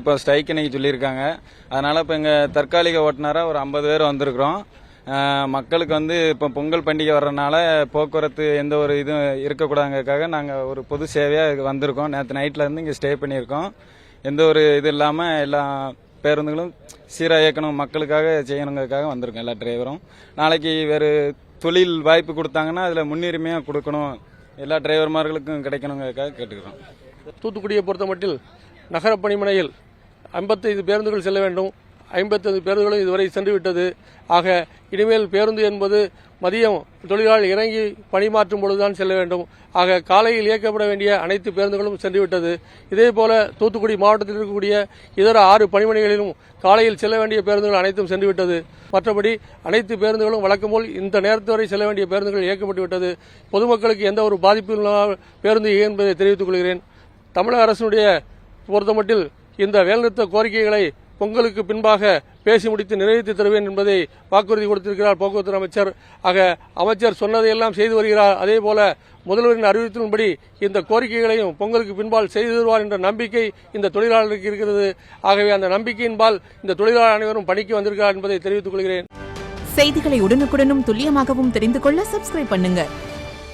இப்போ ஸ்ட்ரைக் இன்னைக்கு சொல்லியிருக்காங்க. அதனால இப்போ எங்கள் தற்காலிக ஓட்டுநராக ஒரு 50 பேர் வந்திருக்கிறோம். மக்களுக்கு இப்போ பொங்கல் பண்டிகை வர்றதுனால போக்குவரத்து எந்த ஒரு இதுவும் இருக்கக்கூடாதுக்காக நாங்கள் ஒரு பொது சேவையாக வந்திருக்கோம். நேற்று நைட்லேருந்து இங்கே ஸ்டே பண்ணியிருக்கோம். எந்த ஒரு இது இல்லாமல் எல்லா பேருந்துகளும் சீராக இயக்கணும், மக்களுக்காக செய்யணுங்கிறதுக்காக வந்திருக்கோம் எல்லா டிரைவரும். நாளைக்கு வேறு தொழில் வாய்ப்பு கொடுத்தாங்கன்னா அதில் முன்னுரிமையாக கொடுக்கணும், எல்லா டிரைவர்மார்களுக்கும் கிடைக்கணுங்கிறதுக்காக கேட்டுக்கிறோம். தூத்துக்குடியை பொறுத்தமட்டில் நகர பணிமனையில் 55 பேருந்துகள் செல்ல வேண்டும். 55 பேருந்துகளும் இதுவரை சென்று விட்டது. ஆக இனிமேல் பேருந்து என்பது மதியம் தொழிலாளர் இறங்கி பணிமாற்றும் பொழுதுதான் செல்ல வேண்டும். ஆக காலையில் இயக்கப்பட வேண்டிய அனைத்து பேருந்துகளும் சென்றுவிட்டது. இதேபோல தூத்துக்குடி மாவட்டத்தில் இருக்கக்கூடிய இதர 6 பணிமனைகளிலும் காலையில் செல்ல வேண்டிய பேருந்துகள் அனைத்தும் சென்றுவிட்டது. மற்றபடி அனைத்து பேருந்துகளும் வழக்கம் போல் இந்த நேரத்து வரை செல்ல வேண்டிய பேருந்துகள் இயக்கப்பட்டு விட்டது. பொதுமக்களுக்கு எந்த ஒரு பாதிப்பும் இல்லாமல் பேருந்து என்பதை தெரிவித்துக் கொள்கிறேன். தமிழக அரசினுடைய பொறுத்தமட்டில் இந்த வேலைநிறுத்த கோரிக்கைகளை பொங்கலுக்கு பின்பாக பேசி முடித்து நிறைவேற்றி தருவேன் என்பதை வாக்குறுதி கொடுத்திருக்கிறார் போக்குவரத்து அமைச்சர். ஆக அமைச்சர் சொன்னதையெல்லாம் செய்து வருகிறார். அதேபோல முதல்வரின் அறிவிப்பின்படி இந்த கோரிக்கைகளையும் பொங்கலுக்கு பின்பால் செய்து தருவார் என்ற நம்பிக்கை இந்த தொழிலாளருக்கு இருக்கிறது. ஆகவே அந்த நம்பிக்கையின்பால் இந்த தொழிலாளர் அனைவரும் பணிக்கு வந்திருக்கிறார் என்பதை தெரிவித்துக் கொள்கிறேன். செய்திகளை உடனுக்குடனும் துல்லியமாகவும் தெரிந்து கொள்ள சப்ஸ்கிரைப் பண்ணுங்க.